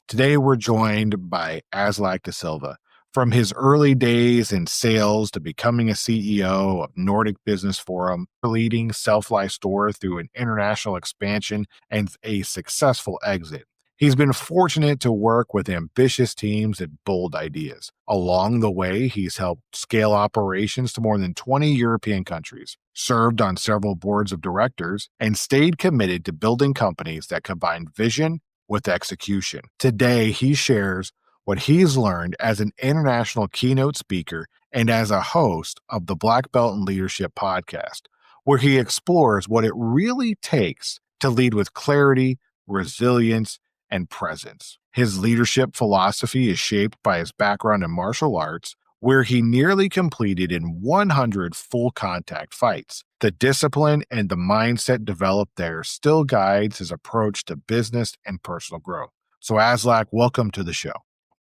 Today, we're joined by Aslak de Silva. From his early days in sales to becoming a CEO of Nordic Business Forum, leading Self-Life Store through an international expansion and a successful exit. He's been fortunate to work with ambitious teams and bold ideas. Along the way, he's helped scale operations to more than 20 European countries, served on several boards of directors, and stayed committed to building companies that combine vision with execution. Today, he shares what he's learned as an international keynote speaker and as a host of the Black Belt in Leadership podcast, where he explores what it really takes to lead with clarity, resilience, and presence. His leadership philosophy is shaped by his background in martial arts, where he nearly completed in 100 full contact fights. The discipline and the mindset developed there still guides his approach to business and personal growth. So Aslak, welcome to the show.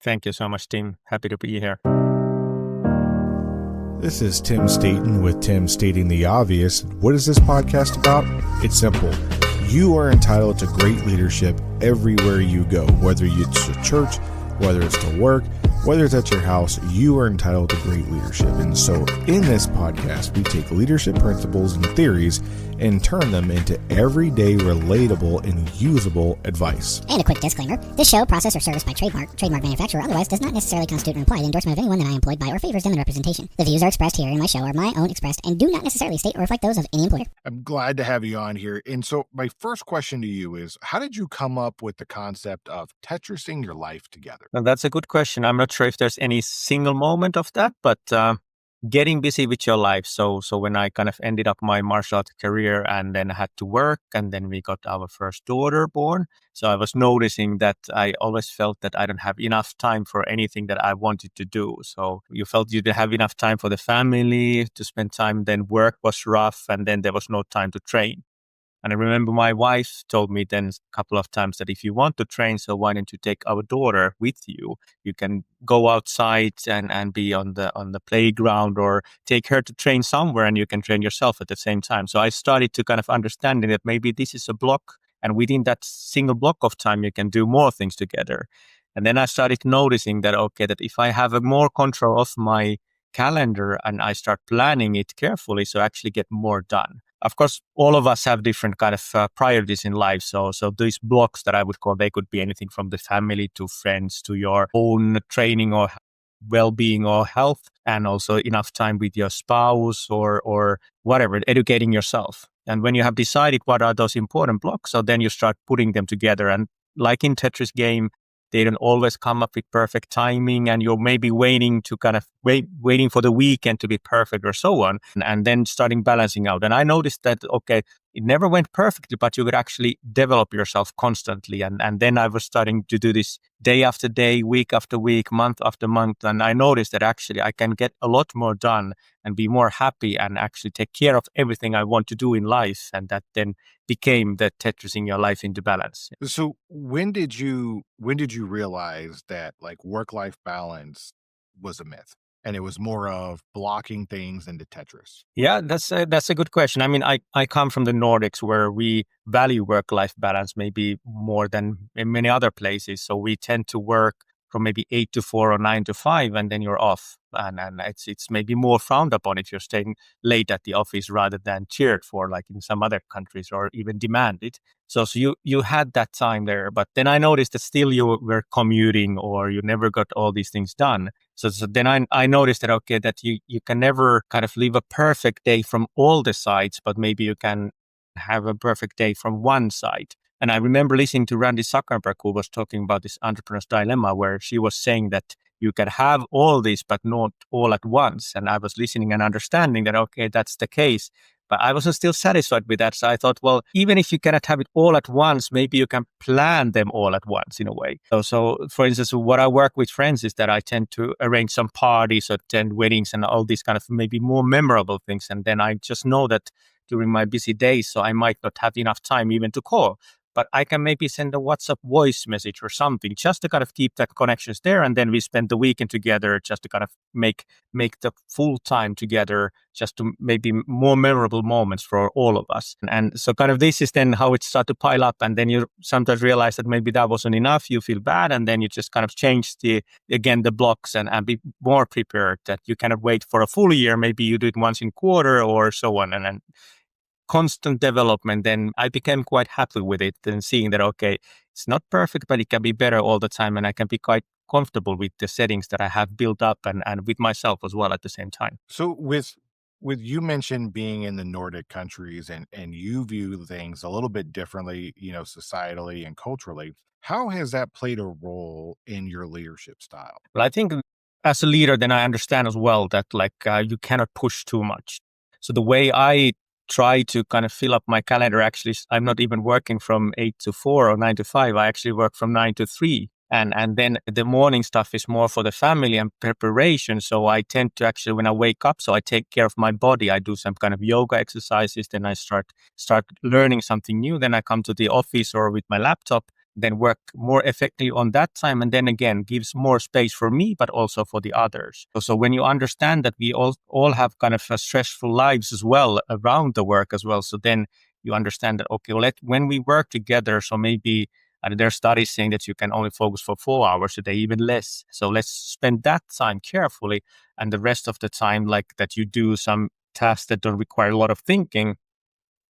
Thank you so much, Tim. Happy to be here. This is Tim Staten with Tim Stating the Obvious. What is this podcast about? It's simple. You are entitled to great leadership everywhere you go, whether it's to church, whether it's to work, whether it's at your house, you are entitled to great leadership. And so in this podcast, we take leadership principles and theories and turn them into everyday, relatable, and usable advice. And a quick disclaimer, this show, process, or service by trademark manufacturer, otherwise does not necessarily constitute an implied endorsement of anyone that I employed by or favors them in representation. The views are expressed here in my show are my own expressed and do not necessarily state or reflect those of any employer. I'm glad to have you on here. And so my first question to you is, how did you come up with the concept of Tetris-ing your life together? Now, that's a good question. I'm not sure if there's any single moment of that, but getting busy with your life. So when I kind of ended up my martial arts career and then I had to work and then we got our first daughter born. So I was noticing that I always felt that I don't have enough time for anything that I wanted to do. So you felt you didn't have enough time for the family to spend time. Then work was rough and then there was no time to train. And I remember my wife told me then a couple of times that if you want to train, so why don't you take our daughter with you? You can go outside and be on the playground or take her to train somewhere and you can train yourself at the same time. So I started to kind of understanding that maybe this is a block and within that single block of time, you can do more things together. And then I started noticing that, okay, that if I have a more control of my calendar and I start planning it carefully, so I actually get more done. Of course, all of us have different kind of priorities in life. So these blocks that I would call, they could be anything from the family to friends to your own training or well-being or health, and also enough time with your spouse or whatever, educating yourself. And when you have decided what are those important blocks, so then you start putting them together. And like in Tetris game, they don't always come up with perfect timing and you're maybe waiting to kind of waiting for the weekend to be perfect or so on. And then starting balancing out. And I noticed that, okay, it never went perfectly, but you could actually develop yourself constantly. And then I was starting to do this day after day, week after week, month after month. And I noticed that actually I can get a lot more done and be more happy and actually take care of everything I want to do in life. And that then became the Tetris-ing your life into balance. So when did you realize that like work-life balance was a myth and it was more of blocking things into Tetris? Yeah, that's a good question. I mean, I come from the Nordics where we value work-life balance maybe more than in many other places. So we tend to work from maybe 8 to 4 or 9 to 5 and then you're off. And it's maybe more frowned upon if you're staying late at the office rather than cheered for like in some other countries or even demanded. So you had that time there. But then I noticed that still you were commuting or you never got all these things done. So then I noticed that, okay, that you can never kind of live a perfect day from all the sides, but maybe you can have a perfect day from one side. And I remember listening to Randy Zuckerberg, who was talking about this entrepreneur's dilemma, where she was saying that you can have all this, but not all at once. And I was listening and understanding that, okay, that's the case. But I wasn't still satisfied with that. So I thought, well, even if you cannot have it all at once, maybe you can plan them all at once in a way. So for instance, what I work with friends is that I tend to arrange some parties, attend weddings and all these kind of maybe more memorable things. And then I just know that during my busy days, so I might not have enough time even to call. but I can maybe send a WhatsApp voice message or something just to kind of keep that connections there. And then we spend the weekend together just to kind of make the full time together, just to maybe more memorable moments for all of us. And so kind of this is then how it starts to pile up. And then you sometimes realize that maybe that wasn't enough. You feel bad. And then you just kind of change the blocks and be more prepared, that you cannot wait for a full year. Maybe you do it once in quarter or so on. And then constant development, then I became quite happy with it and seeing that, okay, it's not perfect, but it can be better all the time. And I can be quite comfortable with the settings that I have built up and with myself as well at the same time. So with you mentioned being in the Nordic countries and you view things a little bit differently, societally and culturally, how has that played a role in your leadership style? But I think as a leader, then I understand as well that you cannot push too much. So the way I try to kind of fill up my calendar, actually, I'm not even working from 8 to 4 or 9 to 5. I actually work from 9 to 3. And then the morning stuff is more for the family and preparation. So I tend to actually, when I wake up, so I take care of my body. I do some kind of yoga exercises. Then I start learning something new. Then I come to the office or with my laptop, then work more effectively on that time. And then again, gives more space for me, but also for the others. So when you understand that we all have kind of stressful lives as well around the work as well. So then you understand that, okay, well, when we work together, so maybe there are studies saying that you can only focus for 4 hours a day, even less. So let's spend that time carefully. And the rest of the time, like that you do some tasks that don't require a lot of thinking,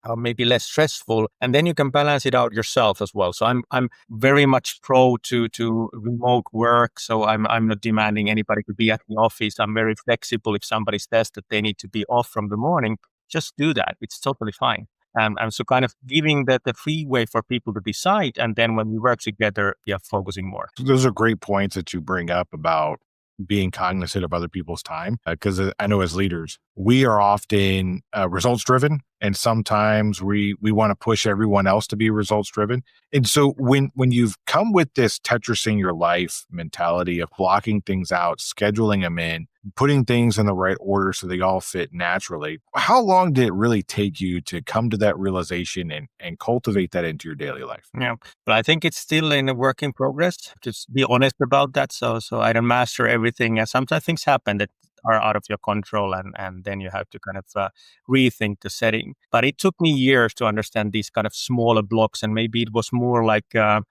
or maybe less stressful, and then you can balance it out yourself as well. So I'm very much pro to remote work. So I'm not demanding anybody to be at the office. I'm very flexible. If somebody says that they need to be off from the morning, just do that. It's totally fine. And so kind of giving the freeway for people to decide. And then when we work together, we are focusing more. Those are great points that you bring up about being cognizant of other people's time. Because I know as leaders, we are often results driven. And sometimes we want to push everyone else to be results driven. And so when you've come with this Tetris-ing your life mentality of blocking things out, scheduling them in, putting things in the right order so they all fit naturally, how long did it really take you to come to that realization and cultivate that into your daily life? Yeah, but I think it's still in a work in progress. Just be honest about that. So I don't master everything. And sometimes things happen that are out of your control, and then you have to kind of rethink the setting. But it took me years to understand these kind of smaller blocks, and maybe it was more like I'm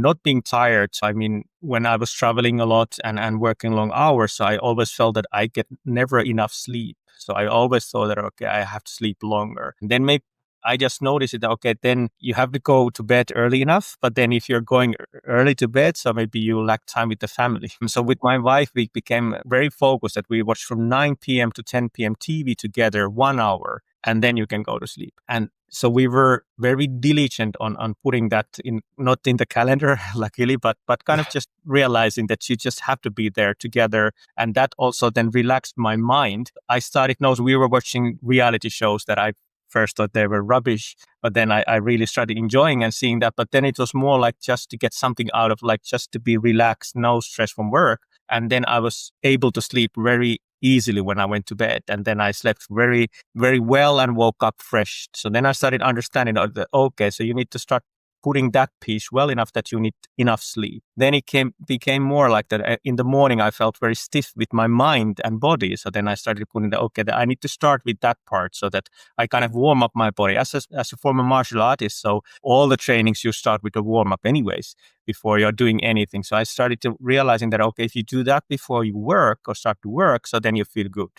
not being tired. So I mean, when I was traveling a lot and working long hours, so I always felt that I get never enough sleep. So I always thought that, okay, I have to sleep longer. And then maybe I just noticed that, okay, then you have to go to bed early enough. But then if you're going early to bed, so maybe you lack time with the family. So with my wife, we became very focused that we watched from 9 p.m. to 10 p.m. TV together, 1 hour, and then you can go to sleep. And so we were very diligent on putting that in, not in the calendar, luckily, but kind of just realizing that you just have to be there together. And that also then relaxed my mind. I started, we were watching reality shows that I first thought they were rubbish, but then I really started enjoying and seeing that. But then it was more like just to get something out of, like just to be relaxed, no stress from work. And then I was able to sleep very easily when I went to bed. And then I slept very, very well and woke up fresh. So then I started understanding that, okay, so you need to start putting that piece well enough that you need enough sleep. Then it became more like that. In the morning, I felt very stiff with my mind and body. So then I started putting I need to start with that part so that I kind of warm up my body. As a former martial artist, so all the trainings you start with a warm up anyways before you're doing anything. So I started to realizing that, okay, if you do that before you work or start to work, so then you feel good.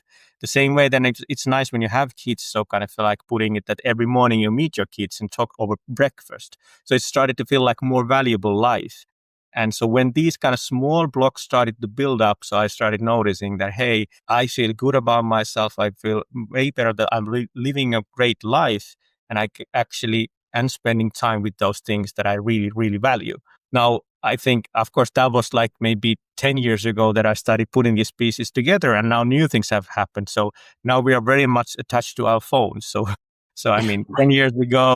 The same way, then it's nice when you have kids. So kind of like putting it that every morning you meet your kids and talk over breakfast. So it started to feel like more valuable life. And so when these kind of small blocks started to build up, so I started noticing that, hey, I feel good about myself. I feel way better that I'm living a great life. And I actually am spending time with those things that I really, really value. Now, I think, of course, that was like maybe 10 years ago that I started putting these pieces together, and now new things have happened. So now we are very much attached to our phones. So I mean, 10 years ago,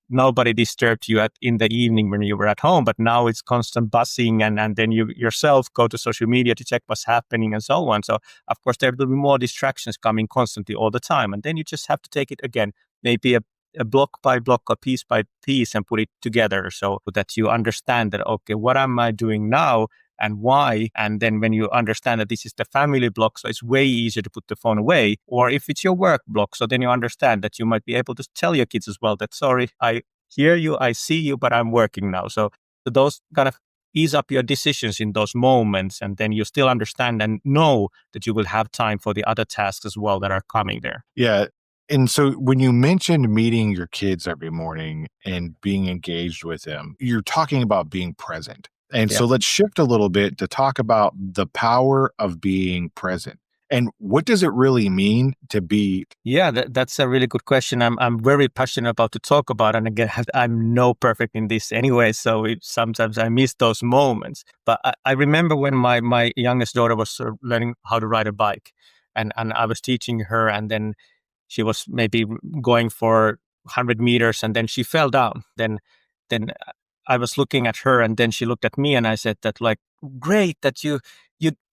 nobody disturbed you in the evening when you were at home, but now it's constant buzzing, and then you yourself go to social media to check what's happening and so on. So of course there will be more distractions coming constantly all the time, and then you just have to take it again, maybe a block by block, a piece by piece, and put it together so that you understand that, okay, what am I doing now and why? And then when you understand that this is the family block, so it's way easier to put the phone away. Or if it's your work block, so then you understand that you might be able to tell your kids as well that, sorry, I hear you, I see you, but I'm working now. So those kind of ease up your decisions in those moments, and then you still understand and know that you will have time for the other tasks as well that are coming there. Yeah. And so when you mentioned meeting your kids every morning and being engaged with them, you're talking about being present. And Yeah. so let's shift a little bit to talk about the power of being present. And what does it really mean to be? Yeah, that's a really good question. I'm very passionate about to talk about, and again, I'm no perfect in this anyway, so sometimes I miss those moments. But I remember when my youngest daughter was learning how to ride a bike, and I was teaching her, and then she was maybe going for 100 meters, and then she fell down. Then I was looking at her, and then she looked at me, and I said that, like, great that you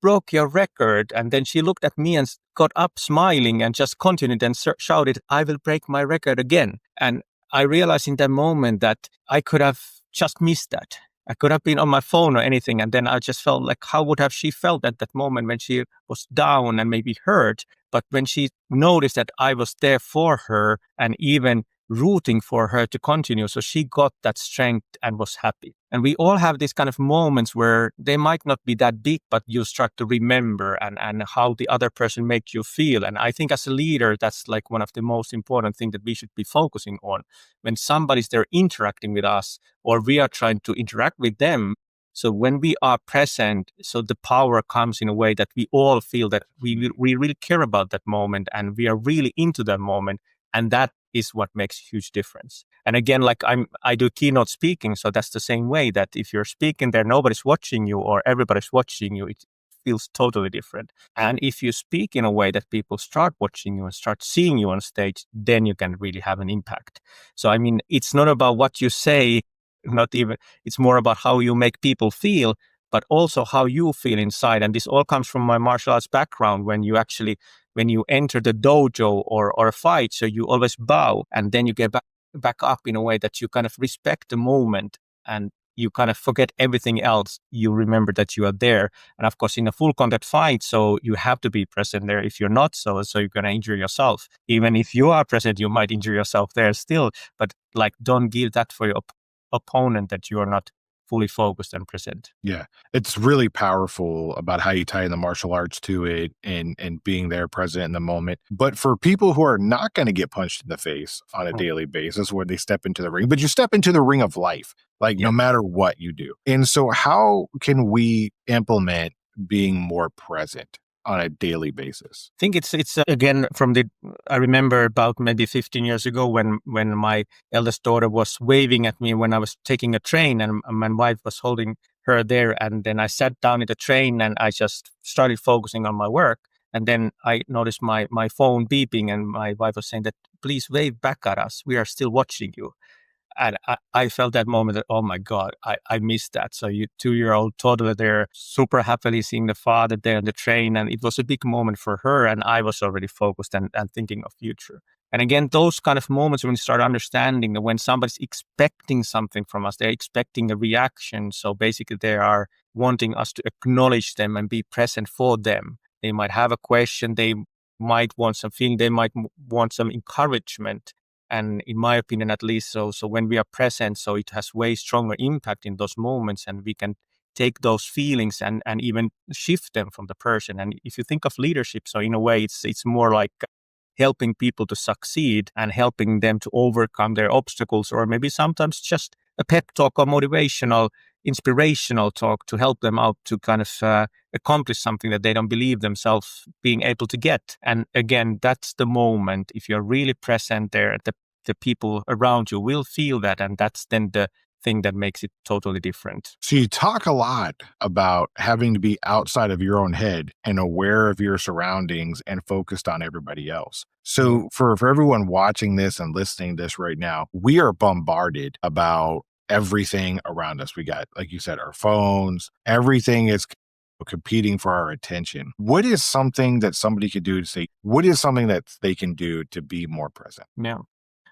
broke your record. And then she looked at me and got up smiling and just continued and shouted, I will break my record again. And I realized in that moment that I could have just missed that. I could have been on my phone or anything. And then I just felt like, how would have she felt at that moment when she was down and maybe hurt? But when she noticed that I was there for her and even rooting for her to continue, so she got that strength and was happy. And we all have these kind of moments where they might not be that big, but you start to remember and how the other person makes you feel. And I think as a leader, that's like one of the most important things that we should be focusing on. When somebody's there interacting with us, or we are trying to interact with them, so when we are present, so the power comes in a way that we all feel that we really care about that moment, and we are really into that moment. And that is what makes a huge difference. And again, like I do keynote speaking, so that's the same way that if you're speaking there, nobody's watching you or everybody's watching you, it feels totally different. And if you speak in a way that people start watching you and start seeing you on stage, then you can really have an impact. So, I mean, it's not about what you say, it's more about how you make people feel, but also how you feel inside. And this all comes from my martial arts background. When you enter the dojo or a fight, so you always bow, and then you get back up in a way that you kind of respect the moment, and you kind of forget everything else. You remember that you are there. And of course, in a full contact fight, so you have to be present there. If you're not, so you're going to injure yourself. Even if you are present, you might injure yourself there still. But like, don't give that for your opponent that you are not fully focused and present. Yeah, it's really powerful about how you tie in the martial arts to it and being there present in the moment. But for people who are not going to get punched in the face on a daily basis when they step into the ring, but you step into the ring of life, like no matter what you do. And so how can we implement being more present on a daily basis? I think it's again I remember about maybe 15 years ago when my eldest daughter was waving at me when I was taking a train, and my wife was holding her there, and then I sat down in the train and I just started focusing on my work. And then I noticed my phone beeping, and my wife was saying that, please wave back at us, we are still watching you. And I felt that moment that, oh my God, I missed that. So you 2-year-old toddler there, super happily seeing the father there on the train. And it was a big moment for her. And I was already focused and thinking of future. And again, those kind of moments when you start understanding that when somebody's expecting something from us, they're expecting a reaction. So basically they are wanting us to acknowledge them and be present for them. They might have a question. They might want something. They might want some encouragement. And in my opinion, at least, so when we are present, so it has way stronger impact in those moments, and we can take those feelings and even shift them from the person. And if you think of leadership, so in a way, it's more like helping people to succeed and helping them to overcome their obstacles, or maybe sometimes just a pep talk or motivational, inspirational talk to help them out to kind of accomplish something that they don't believe themselves being able to get. And again, that's the moment. If you're really present there, the people around you will feel that, and that's then the thing that makes it totally different. So you talk a lot about having to be outside of your own head and aware of your surroundings and focused on everybody else. So for everyone watching this and listening to this right now, we are bombarded about everything around us. We got, like you said, our phones, everything is competing for our attention. What is something that somebody could do to say, what is something that they can do to be more present? Yeah.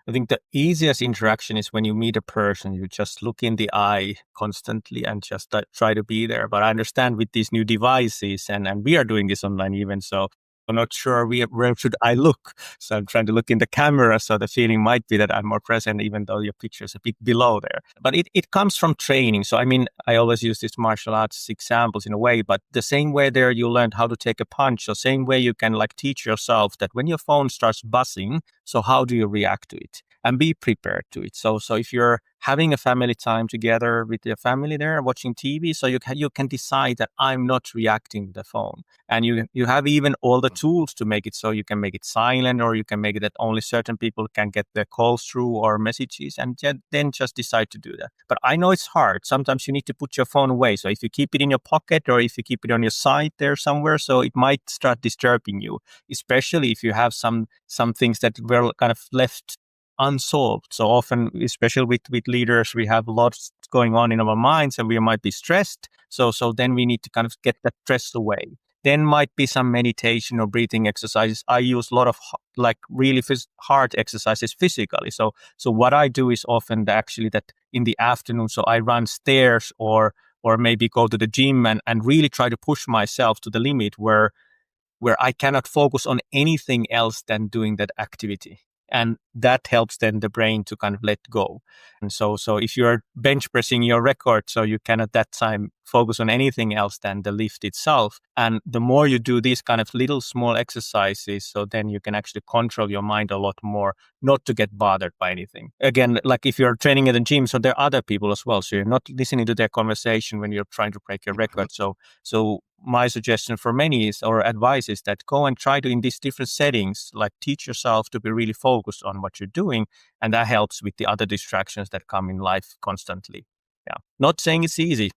I think the easiest interaction is when you meet a person, you just look in the eye constantly and just try to be there. But I understand with these new devices, and we are doing this online even, so I'm not sure where should I look. So I'm trying to look in the camera, so the feeling might be that I'm more present, even though your picture is a bit below there. But it comes from training. So I mean, I always use these martial arts examples in a way, but the same way there you learned how to take a punch, so same way you can like teach yourself that when your phone starts buzzing, so how do you react to it? And be prepared to it. So if you're having a family time together with your family there watching TV, so you can decide that I'm not reacting to the phone. And you have even all the tools to make it so you can make it silent, or you can make it that only certain people can get the calls through or messages, and then just decide to do that. But I know it's hard. Sometimes you need to put your phone away. So if you keep it in your pocket or if you keep it on your side there somewhere, so it might start disturbing you, especially if you have some things that were kind of left unsolved. So often, especially with leaders, we have lots going on in our minds and we might be stressed. So then we need to kind of get that stress away. Then might be some meditation or breathing exercises. I use a lot of like really hard exercises physically. So what I do is often actually that in the afternoon, so I run stairs or maybe go to the gym and really try to push myself to the limit where I cannot focus on anything else than doing that activity. And that helps then the brain to kind of let go. And so if you're bench pressing your record, so you can at that time focus on anything else than the lift itself. And the more you do these kind of little small exercises, so then you can actually control your mind a lot more, not to get bothered by anything. Again, like if you're training at the gym, so there are other people as well. So you're not listening to their conversation when you're trying to break your record. So my suggestion for many is, or advice is, that go and try to, in these different settings, like teach yourself to be really focused on what you're doing. And that helps with the other distractions that come in life constantly. Yeah. Not saying it's easy,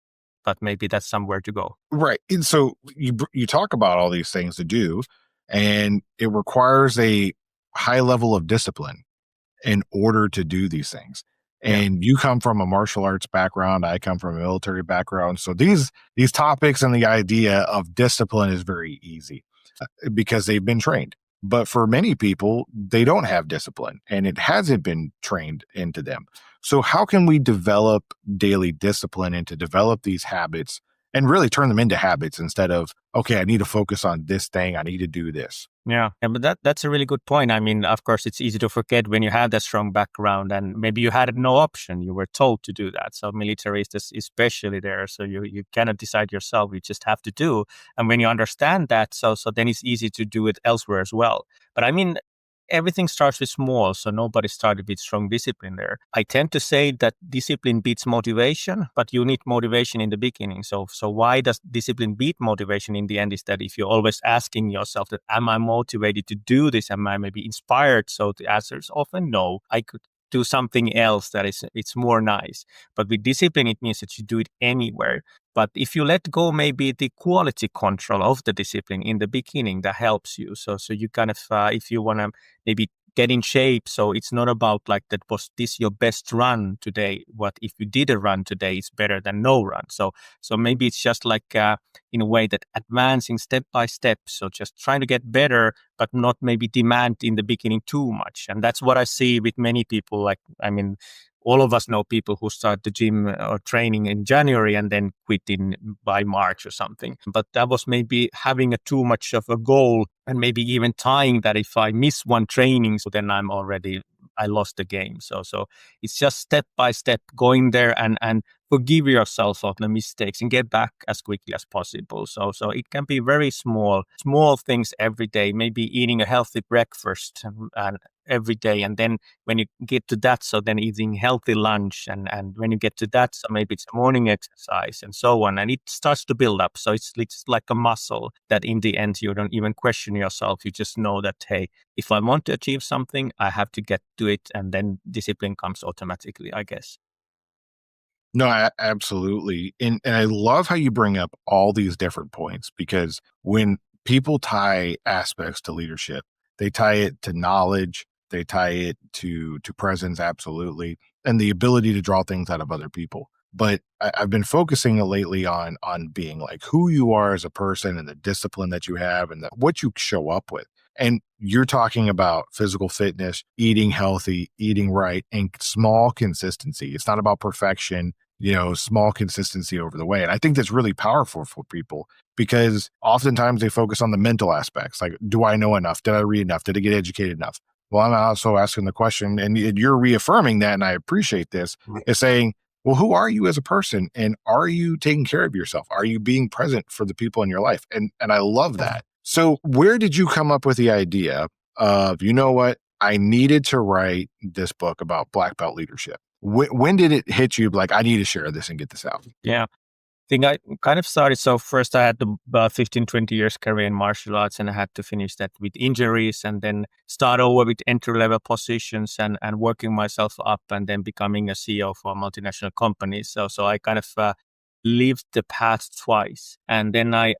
but maybe that's somewhere to go. Right. And so you talk about all these things to do, and it requires a high level of discipline in order to do these things. And you come from a martial arts background. I come from a military background. So these topics and the idea of discipline is very easy because they've been trained. But for many people, they don't have discipline and it hasn't been trained into them. So how can we develop daily discipline and to develop these habits and really turn them into habits instead of, okay, I need to focus on this thing. I need to do this. Yeah, but that's a really good point. I mean, of course, it's easy to forget when you have that strong background and maybe you had no option. You were told to do that. So military is especially there. So you cannot decide yourself. You just have to do. And when you understand that, so then it's easy to do it elsewhere as well. But I mean, everything starts with small, so nobody started with strong discipline there. I tend to say that discipline beats motivation, but you need motivation in the beginning. So why does discipline beat motivation in the end is that if you're always asking yourself that, am I motivated to do this? Am I maybe inspired? So the answer is often no. I could do something else that it's more nice. But with discipline, it means that you do it anywhere. But if you let go, maybe the quality control of the discipline in the beginning, that helps you. So you kind of, if you want to maybe get in shape, so it's not about like that was this your best run today. What if you did a run today, it's better than no run. So maybe it's just like in a way that advancing step by step. So just trying to get better, but not maybe demand in the beginning too much. And that's what I see with many people. Like, I mean, all of us know people who start the gym or training in January and then quit by March or something. But that was maybe having too much of a goal and maybe even tying that if I miss one training, so then I lost the game. So it's just step by step going there and forgive yourself of the mistakes and get back as quickly as possible. So it can be very small things every day, maybe eating a healthy breakfast and every day. And then when you get to that, so then eating healthy lunch. And when you get to that, so maybe it's morning exercise and so on. And it starts to build up. So it's like a muscle that in the end, you don't even question yourself. You just know that, hey, if I want to achieve something, I have to get to it. And then discipline comes automatically, I guess. No, absolutely. And I love how you bring up all these different points, because when people tie aspects to leadership, they tie it to knowledge, they tie it to presence, absolutely, and the ability to draw things out of other people. But I've been focusing lately on being like who you are as a person and the discipline that you have and what you show up with. And you're talking about physical fitness, eating healthy, eating right, and small consistency. It's not about perfection, small consistency over the way. And I think that's really powerful for people because oftentimes they focus on the mental aspects. Like, do I know enough? Did I read enough? Did I get educated enough? Well, I'm also asking the question, and you're reaffirming that, and I appreciate this, is saying, well, who are you as a person? And are you taking care of yourself? Are you being present for the people in your life? And I love that. So where did you come up with the idea of, you know what, I needed to write this book about black belt leadership? When did it hit you like, I need to share this and get this out? Yeah. I think I kind of started. So first I had about 15, 20 years career in martial arts, and I had to finish that with injuries and then start over with entry-level positions and working myself up and then becoming a CEO for a multinational company. So I kind of lived the path twice. And then I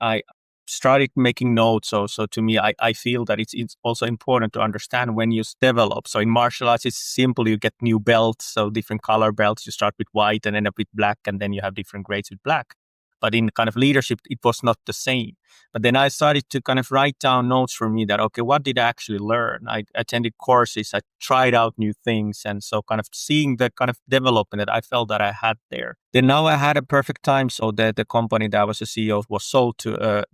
started making notes. So to me, I feel that it's also important to understand when you develop. So in martial arts, it's simple. You get new belts, so different color belts. You start with white and end up with black, and then you have different grades with black. But in kind of leadership, it was not the same. But then I started to kind of write down notes for me that, okay, what did I actually learn? I attended courses, I tried out new things. And so kind of seeing the kind of development that I felt that I had there. Then now I had a perfect time. So the company that I was a CEO of was sold to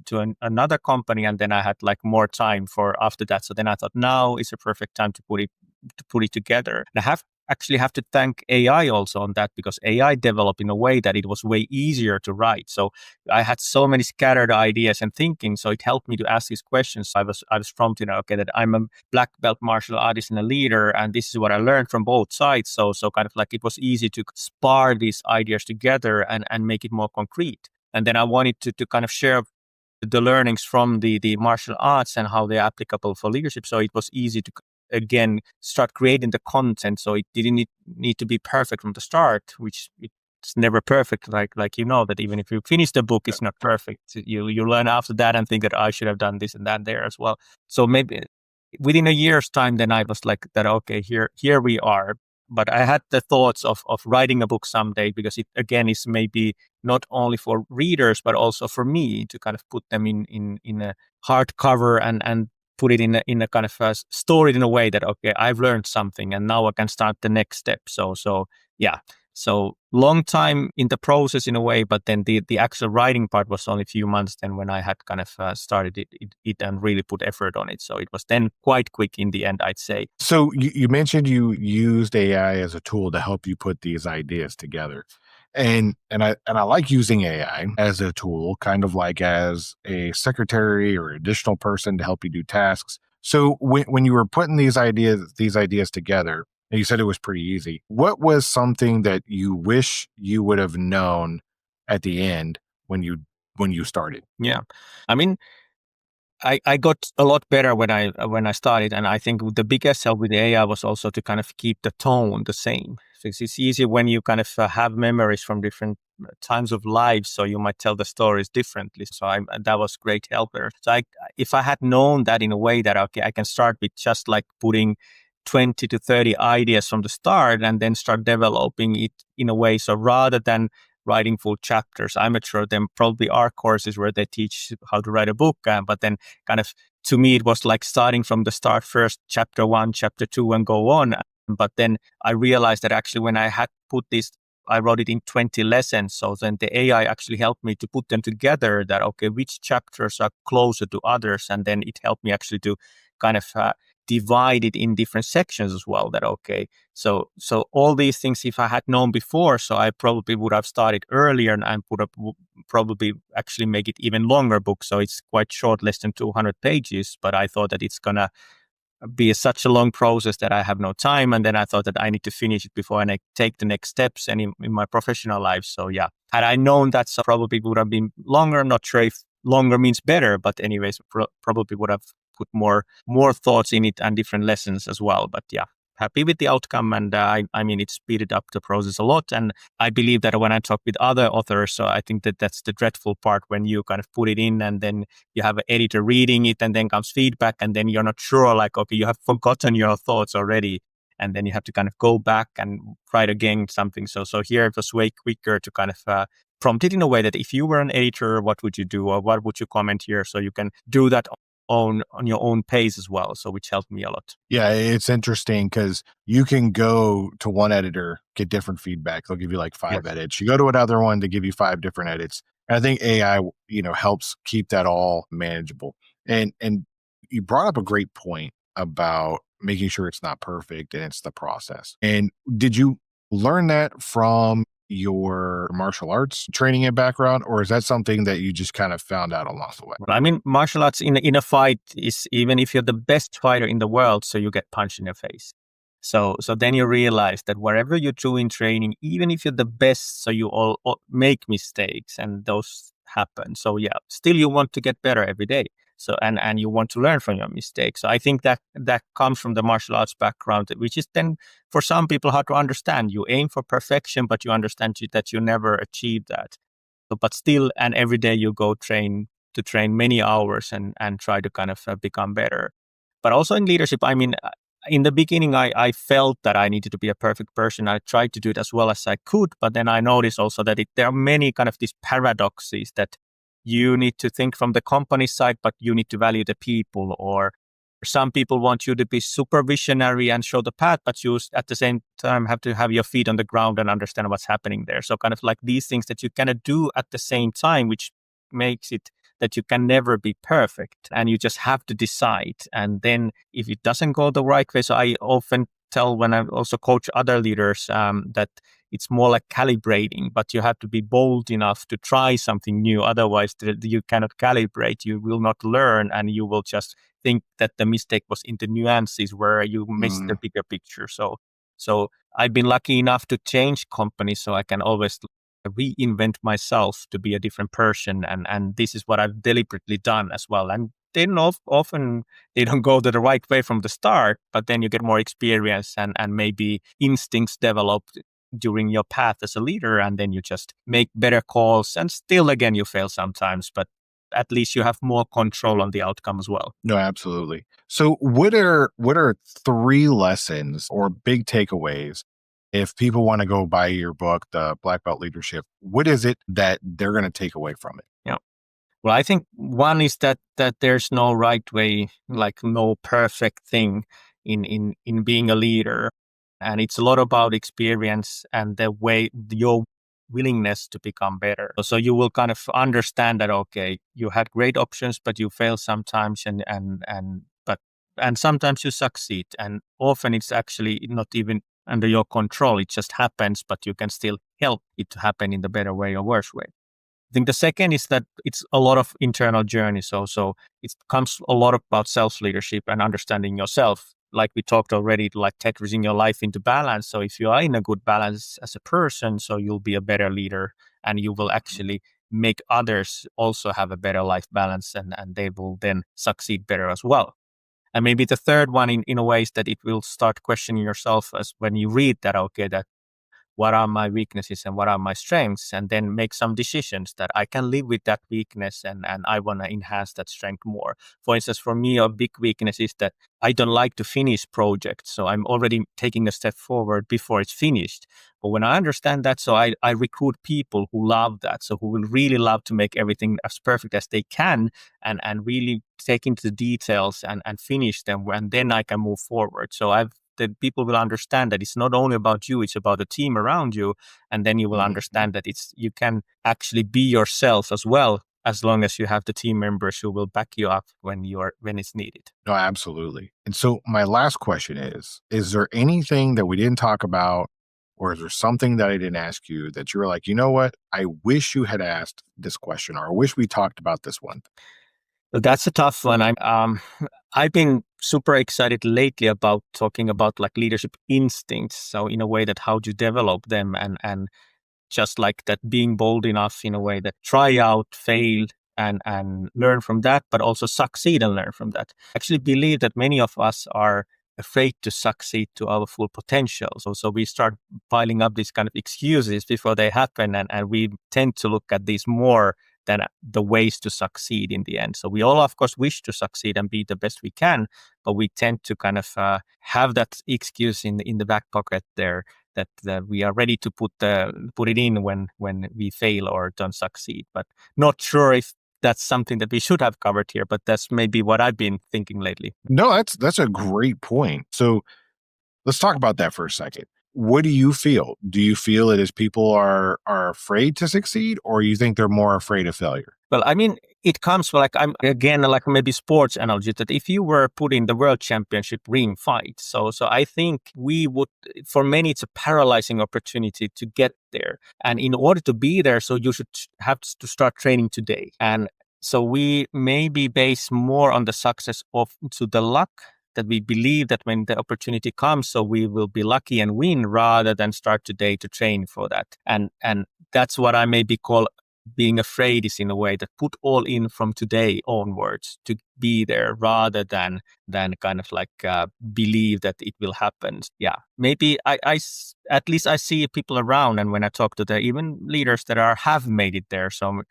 another company. And then I had like more time for after that. So then I thought now is a perfect time to put it together. And I actually have to thank AI also on that, because AI developed in a way that it was way easier to write. So I had so many scattered ideas and thinking, so it helped me to ask these questions. I was prompted, okay, that I'm a black belt martial artist and a leader, and this is what I learned from both sides. So kind of like it was easy to spar these ideas together and make it more concrete. And then I wanted to kind of share the learnings from the martial arts and how they're applicable for leadership. So it was easy to again start creating the content, so it didn't need to be perfect from the start, which it's never perfect, like that even if you finish the book, it's not perfect. You learn after that and think that I should have done this and that there as well. So maybe within a year's time, then I was like that, okay, here we are. But I had the thoughts of writing a book someday, because it again is maybe not only for readers but also for me to kind of put them in a hardcover and put it in a kind of story in a way that, okay, I've learned something and now I can start the next step. So yeah. So long time in the process in a way, but then the actual writing part was only a few months then when I had kind of started it and really put effort on it. So it was then quite quick in the end, I'd say. So you mentioned you used AI as a tool to help you put these ideas together. And I like using AI as a tool, kind of like as a secretary or additional person to help you do tasks. So when you were putting these ideas together, and you said it was pretty easy, what was something that you wish you would have known at the end when you started? Yeah, I mean, I got a lot better when I started, and I think the biggest help with the AI was also to kind of keep the tone the same. So it's easy when you kind of have memories from different times of life, so you might tell the stories differently. So that was great help there. So if I had known that in a way that, okay, I can start with just like putting 20 to 30 ideas from the start and then start developing it in a way. So rather than writing full chapters, I'm not sure there probably are courses where they teach how to write a book, but then kind of to me it was like starting from the start, first chapter 1, chapter 2 and go on. But then I realized that actually when I had put this, I wrote it in 20 lessons. So then the AI actually helped me to put them together, that, okay, which chapters are closer to others. And then it helped me actually to kind of divide it in different sections as well, that, okay, so all these things, if I had known before, so I probably would have started earlier and put up probably actually make it even longer book. So it's quite short, less than 200 pages, but I thought that it's gonna be such a long process that I have no time. And then I thought that I need to finish it before I take the next steps and in my professional life. So yeah, had I known that, so probably would have been longer. Not sure if longer means better, but anyways, probably would have put more thoughts in it and different lessons as well. But yeah, happy with the outcome. And I mean, it speeded up the process a lot. And I believe that when I talk with other authors, so I think that that's the dreadful part, when you kind of put it in and then you have an editor reading it and then comes feedback and then you're not sure, like, okay, you have forgotten your thoughts already. And then you have to kind of go back and write again something. So here it was way quicker to kind of prompt it in a way that if you were an editor, what would you do, or what would you comment here? So you can do that your own pace as well. So which helped me a lot. Yeah, it's interesting because you can go to one editor, get different feedback. They'll give you like 5 Yes. edits. You go to another one, to give you 5 different edits. And I think AI, helps keep that all manageable. And you brought up a great point about making sure it's not perfect and it's the process. And did you learn that from your martial arts training and background, or is that something that you just kind of found out along the way? I mean, martial arts in a fight is, even if you're the best fighter in the world, so you get punched in the face. So then you realize that wherever you do in training, even if you're the best, so you all make mistakes and those happen. So yeah, still you want to get better every day. So and you want to learn from your mistakes. So I think that comes from the martial arts background, which is then for some people hard to understand. You aim for perfection, but you understand that you never achieve that. But still, and every day you go train many hours and try to kind of become better. But also in leadership, I mean, in the beginning, I felt that I needed to be a perfect person. I tried to do it as well as I could, but then I noticed also that there are many kind of these paradoxes that you need to think from the company side, but you need to value the people. Or some people want you to be super visionary and show the path, but you at the same time have to have your feet on the ground and understand what's happening there. So kind of like these things that you cannot do at the same time, which makes it that you can never be perfect, and you just have to decide. And then if it doesn't go the right way, so I often tell when I also coach other leaders that it's more like calibrating, but you have to be bold enough to try something new. Otherwise, you cannot calibrate. You will not learn, and you will just think that the mistake was in the nuances where you missed the bigger picture. So I've been lucky enough to change companies, so I can always reinvent myself to be a different person, and this is what I've deliberately done as well. And then often they don't go the right way from the start, but then you get more experience and maybe instincts developed during your path as a leader, and then you just make better calls. And still, again, you fail sometimes, but at least you have more control on the outcome as well. No, absolutely. So what are 3 lessons or big takeaways if people want to go buy your book, The Black Belt Leadership? What is it that they're going to take away from it? Yeah. Well, I think one is that there's no right way, like no perfect thing in being a leader. And it's a lot about experience and the way your willingness to become better. So you will kind of understand that, okay, you had great options, but you fail sometimes and sometimes you succeed. And often it's actually not even under your control. It just happens, but you can still help it to happen in the better way or worse way. I think the second is that it's a lot of internal journey. So it comes a lot about self-leadership and understanding yourself. Like we talked already, like Tetris-ing your life into balance. So if you are in a good balance as a person, so you'll be a better leader, and you will actually make others also have a better life balance, and they will then succeed better as well. And maybe the third one in a way is that it will start questioning yourself as when you read that, okay, that what are my weaknesses and what are my strengths, and then make some decisions that I can live with that weakness and I want to enhance that strength more. For instance, for me, a big weakness is that I don't like to finish projects. So I'm already taking a step forward before it's finished. But when I understand that, so I recruit people who love that. So who will really love to make everything as perfect as they can and really take into the details and finish them, and then I can move forward. So that people will understand that it's not only about you, it's about the team around you. And then you will understand that you can actually be yourself as well, as long as you have the team members who will back you up when it's needed. No, absolutely. And so my last question is there anything that we didn't talk about, or is there something that I didn't ask you that you were like, you know what, I wish you had asked this question, or I wish we talked about this one? That's a tough one. I've been super excited lately about talking about like leadership instincts. So in a way that how to develop them and just like that being bold enough in a way that try out, fail, and learn from that, but also succeed and learn from that. I actually believe that many of us are afraid to succeed to our full potential. So we start piling up these kind of excuses before they happen, and we tend to look at these more than the ways to succeed in the end. So we all, of course, wish to succeed and be the best we can, but we tend to kind of have that excuse in the back pocket there that we are ready to put it in when we fail or don't succeed. But not sure if that's something that we should have covered here, but that's maybe what I've been thinking lately. No, that's a great point. So let's talk about that for a second. What do you feel? Do you feel it is people are afraid to succeed, or you think they're more afraid of failure? Well, I mean, it comes like I'm again like maybe sports analogy that if you were put in the world championship ring fight, so I think we would, for many, it's a paralyzing opportunity to get there, and in order to be there, so you should have to start training today, and so we maybe base more on the success of to the luck. That we believe that when the opportunity comes, so we will be lucky and win rather than start today to train for that. And that's what I maybe call being afraid is in a way that put all in from today onwards to be there rather than kind of like believe that it will happen. Yeah, maybe I at least I see people around, and when I talk to the even leaders that have made it there. So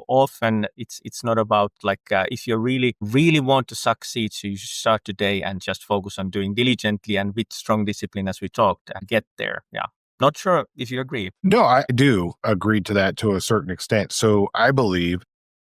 often it's not about like if you really want to succeed, so you should start today and just focus on doing diligently and with strong discipline as we talked and get there. Yeah. Not sure if you agree. No, I do agree to that to a certain extent. So I believe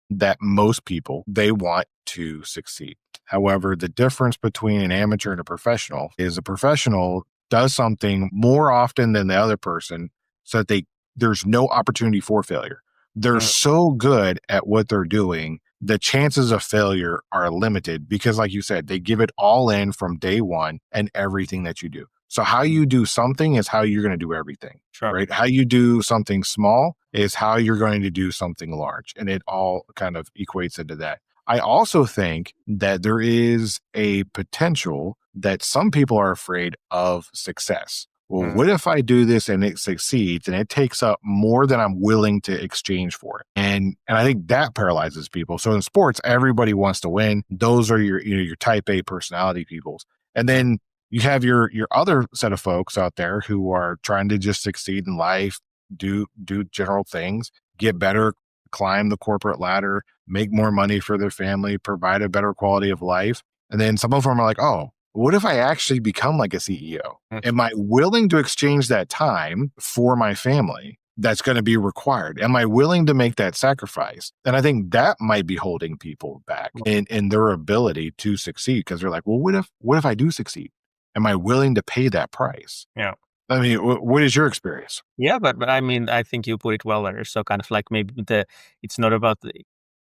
that most people, they want to succeed. However, the difference between an amateur and a professional is a professional does something more often than the other person so that there's no opportunity for failure. They're so good at what they're doing, the chances of failure are limited because, like you said, they give it all in from day one and everything that you do. So how you do something is how you're going to do everything, right? How you do something small is how you're going to do something large. And it all kind of equates into that. I also think that there is a potential that some people are afraid of success. Well, what if I do this and it succeeds and it takes up more than I'm willing to exchange for it? And I think that paralyzes people. So in sports, everybody wants to win. Those are your type A personality peoples. And then you have your other set of folks out there who are trying to just succeed in life, do general things, get better, climb the corporate ladder, make more money for their family, provide a better quality of life. And then some of them are like, oh, what if I actually become like a CEO? Am I willing to exchange that time for my family that's going to be required? Am I willing to make that sacrifice? And I think that might be holding people back in their ability to succeed because they're like, well, what if I do succeed? Am I willing to pay that price? Yeah. I mean, what is your experience? Yeah, but I mean, I think you put it well there. So kind of like maybe it's not about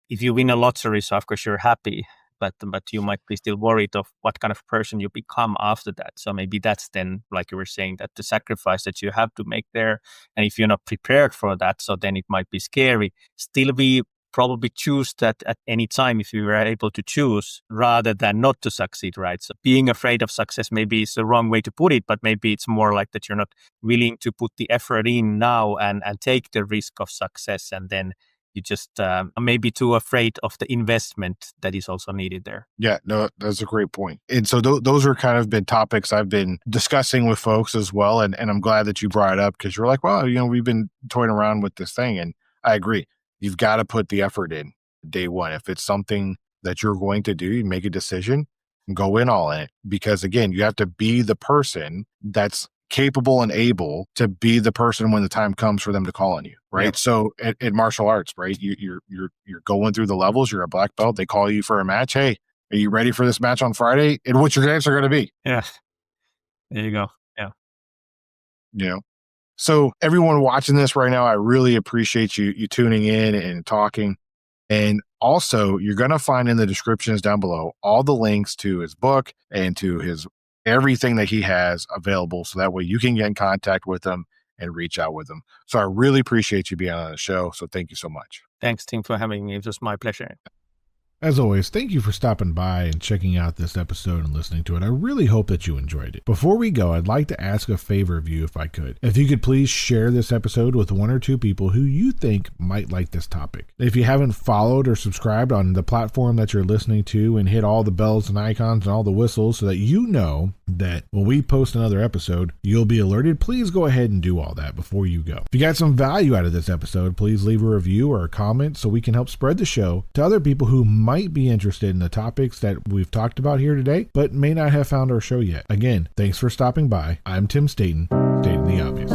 if you win a lottery, so of course you're happy, but you might be still worried of what kind of person you become after that. So maybe that's then, like you were saying, that the sacrifice that you have to make there. And if you're not prepared for that, so then it might be scary. Still, we probably choose that at any time if we were able to choose rather than not to succeed, right? So being afraid of success maybe is the wrong way to put it, but maybe it's more like that you're not willing to put the effort in now and take the risk of success. And then you just maybe too afraid of the investment that is also needed there. Yeah, no, that's a great point. And so those are kind of been topics I've been discussing with folks as well. And I'm glad that you brought it up because you're like, well, we've been toying around with this thing. And I agree. You've got to put the effort in day one. If it's something that you're going to do, you make a decision and go in all in it. Because again, you have to be the person that's capable and able to be the person when the time comes for them to call on you, right? Yep. So in martial arts, right, you're going through the levels. You're a black belt. They call you for a match. Hey, are you ready for this match on Friday? And what's your answer going to be? Yeah, there you go. Yeah. So everyone watching this right now, I really appreciate you tuning in and talking. And also, you're going to find in the descriptions down below all the links to his book and to his everything that he has available. So that way you can get in contact with him and reach out with him. So I really appreciate you being on the show. So thank you so much. Thanks, Tim, for having me. It was my pleasure. As always, thank you for stopping by and checking out this episode and listening to it. I really hope that you enjoyed it. Before we go, I'd like to ask a favor of you if I could. If you could please share this episode with one or two people who you think might like this topic. If you haven't followed or subscribed on the platform that you're listening to and hit all the bells and icons and all the whistles so that you know that when we post another episode, you'll be alerted, please go ahead and do all that before you go. If you got some value out of this episode, please leave a review or a comment so we can help spread the show to other people who might be interested in the topics that we've talked about here today, but may not have found our show yet. Again, thanks for stopping by. I'm Tim Staten, stating the obvious.